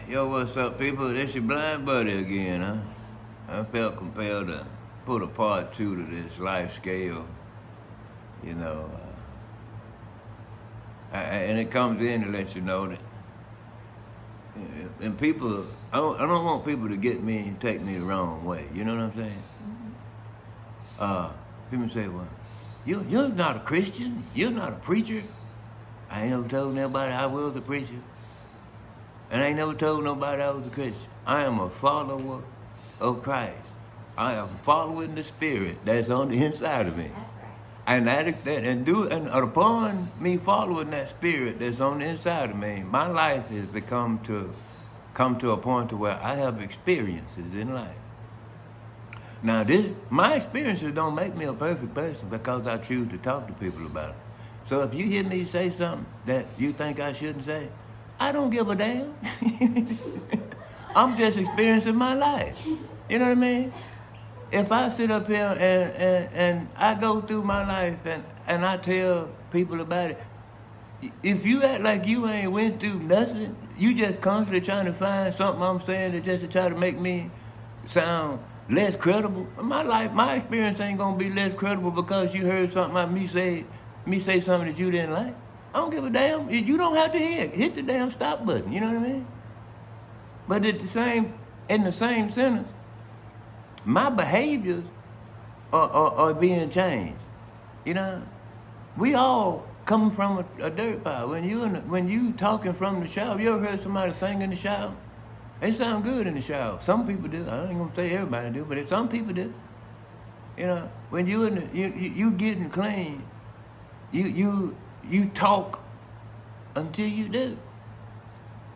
Yo, what's up, people? This your blind buddy again, huh? I felt compelled to put a part two to this life scale, you know, and it comes in to let you know that, and people, I don't want people to get me and take me the wrong way. You know what I'm saying? People say, well, you're not a Christian. You're not a preacher. I ain't never told nobody I was a preacher. And I ain't never told nobody I was a Christian. I am a follower of Christ. I am following the spirit that's on the inside of me. That's right. And upon me following that spirit that's on the inside of me, my life has come to a point to where I have experiences in life. Now my experiences don't make me a perfect person because I choose to talk to people about it. So if you hear me say something that you think I shouldn't say, I don't give a damn. I'm just experiencing my life. You know what I mean? If I sit up here and I go through my life and I tell people about it, if you act like you ain't went through nothing, you just constantly trying to find something I'm saying that just to try to make me sound less credible. My experience ain't gonna be less credible because you heard something about me say something that you didn't like. I don't give a damn. You don't have to hit the damn stop button. You know what I mean? But in the same sentence, my behaviors are being changed. You know, we all come from a dirt pile. When you talking from the shower, you ever heard somebody sing in the shower? They sound good in the shower. Some people do. I ain't gonna say everybody do, but some people do. You know, when you getting clean, you talk until you do.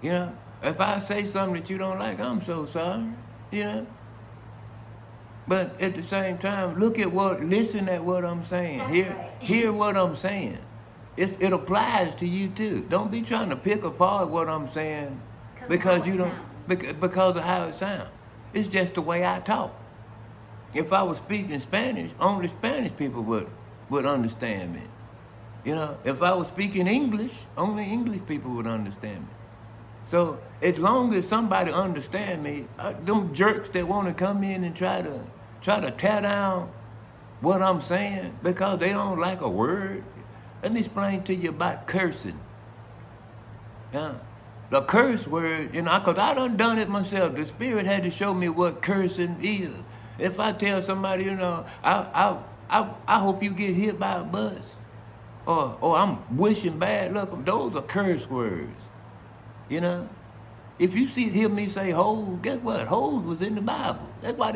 You know, if I say something that you don't like, I'm so sorry. You know. But at the same time, listen at what I'm saying. Hear what I'm saying. It applies to you too. Don't be trying to pick apart what I'm saying because of how it sounds. It's just the way I talk. If I was speaking Spanish, only Spanish people would understand me. You know, if I was speaking English, only English people would understand me. So as long as somebody understand me, them jerks that want to come in and try to tear down what I'm saying because they don't like a word. Let me explain to you about cursing. Yeah. The curse word, you know, because I done it myself. The Spirit had to show me what cursing is. If I tell somebody, you know, I hope you get hit by a bus, or I'm wishing bad luck, those are curse words. You know? If you hear me say hoes, guess what? Hoes was in the Bible. That's why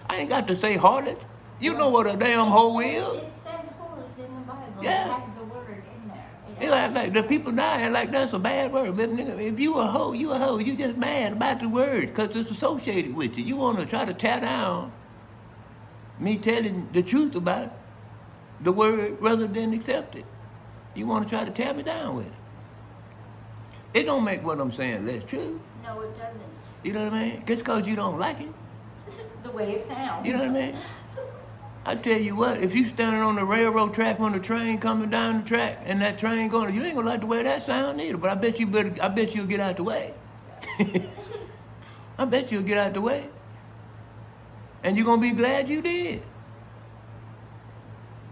I ain't got to say harlot. You know what a damn hoe is. It says whores in the Bible. Yeah. It has the word in there. You know, like the people now act like that's a bad word. But nigga, if you a hoe, you a hoe. You just mad about the word because it's associated with you. You want to try to tear down me telling the truth about the word rather than accept it. You want to try to tear me down with it. It don't make what I'm saying less true. No, it doesn't. You know what I mean? Just because you don't like it. The way it sounds. You know what I mean? I tell you what, if you standing on the railroad track on the train coming down the track and that train going, you ain't gonna like the way that sound either. But I bet you'll get out the way. I bet you'll get out the way. And you're gonna be glad you did.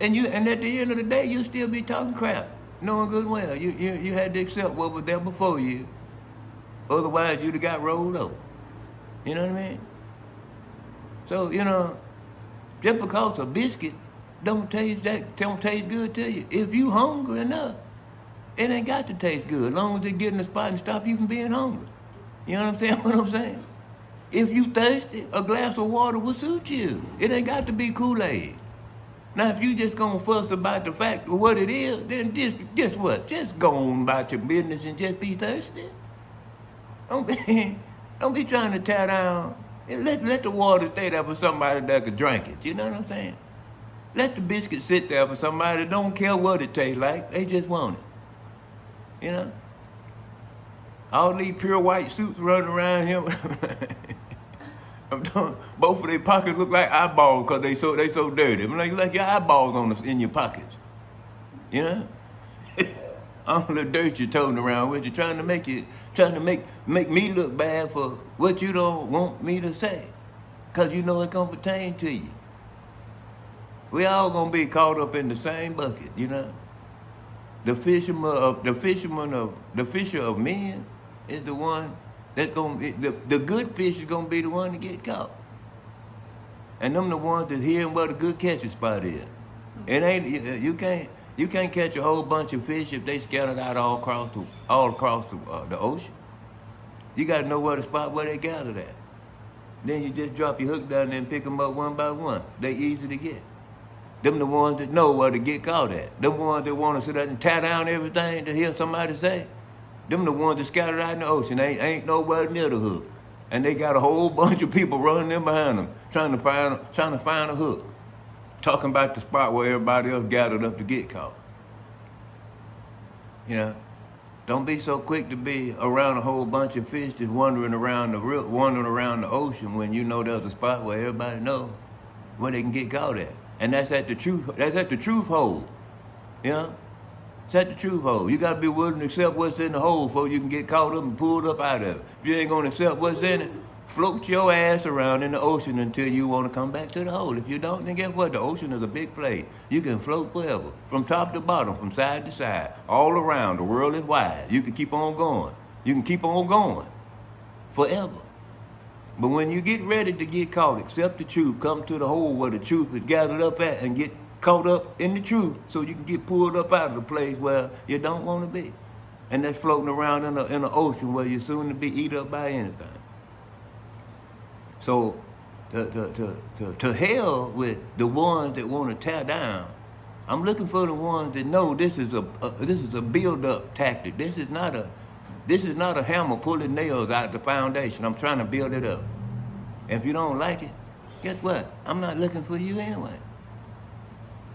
And at the end of the day, you'll still be talking crap, knowing good well you had to accept what was there before you. Otherwise, you'd have got rolled over. You know what I mean? So, you know, just because a biscuit don't taste good to you, if you hungry enough, it ain't got to taste good. As long as it get in the spot and stop you from being hungry. You know what I'm saying? If you thirsty, a glass of water will suit you. It ain't got to be Kool-Aid. Now, if you just gonna fuss about the fact of what it is, then guess what? Just go on about your business and just be thirsty. Don't be trying to tear down. Let the water stay there for somebody that could drink it. You know what I'm saying? Let the biscuit sit there for somebody that don't care what it tastes like. They just want it. You know? All these pure white suits running around here. Both of their pockets look like eyeballs because they so dirty. I mean, like your eyeballs in your pockets. You know? all the dirt you're toting around with you, trying to make me look bad for what you don't want me to say, cause you know it gonna pertain to you. We all gonna be caught up in the same bucket, you know. The fisher of men is the one that's gonna be, the good fish is gonna be the one to get caught. And them the ones that hearing where the good catching spot is. It ain't you can't catch a whole bunch of fish if they scattered out all across the ocean. You gotta know where the spot where they gathered at. Then you just drop your hook down there and pick them up one by one. They easy to get. Them the ones that know where to get caught at. Them ones that want to sit there and tear down everything to hear somebody say. Them the ones that scattered out in the ocean. They ain't nowhere near the hook. And they got a whole bunch of people running in behind them, trying to find a hook. Talking about the spot where everybody else gathered up to get caught. You know? Don't be so quick to be around a whole bunch of fish just wandering around the ocean when you know there's a spot where everybody knows where they can get caught at. And that's at the truth hole. You know? It's at the truth hole. You gotta be willing to accept what's in the hole before you can get caught up and pulled up out of it. If you ain't gonna accept what's in it, float your ass around in the ocean until you wanna come back to the hole. If you don't, then guess what? The ocean is a big place. You can float forever. From top to bottom, from side to side, all around. The world is wide. You can keep on going. You can keep on going. Forever. But when you get ready to get caught, accept the truth, come to the hole where the truth is gathered up at and get caught up in the truth so you can get pulled up out of the place where you don't want to be. And that's floating around in the ocean where you're soon to be eaten up by anything. So to hell with the ones that want to tear down. I'm looking for the ones that know this is a build-up tactic. This is not a hammer pulling nails out the foundation. I'm trying to build it up. If you don't like it, guess what? I'm not looking for you anyway.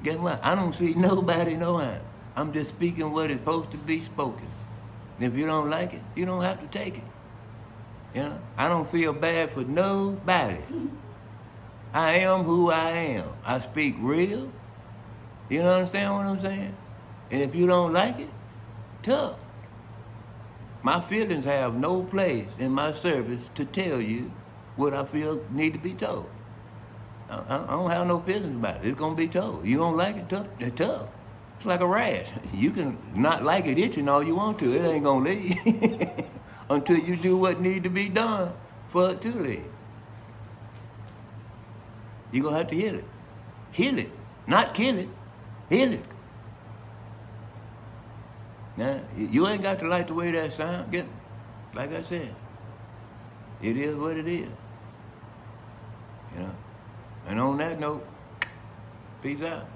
Guess what? I don't see nobody no how. I'm just speaking what is supposed to be spoken. If you don't like it, you don't have to take it. You know? I don't feel bad for nobody. I am who I am. I speak real. You understand what I'm saying? And if you don't like it, tough. My feelings have no place in my service to tell you what I feel need to be told. I don't have no feelings about it. It's gonna be told. You don't like it, tough. It's tough. It's like a rash. You can not like it itching all you want to. It ain't gonna leave until you do what need to be done for it to leave. You're gonna have to heal it. Heal it, not kill it. Heal it. Now, you ain't got to like the way that sound. Like I said, it is what it is. You know? And on that note, peace out.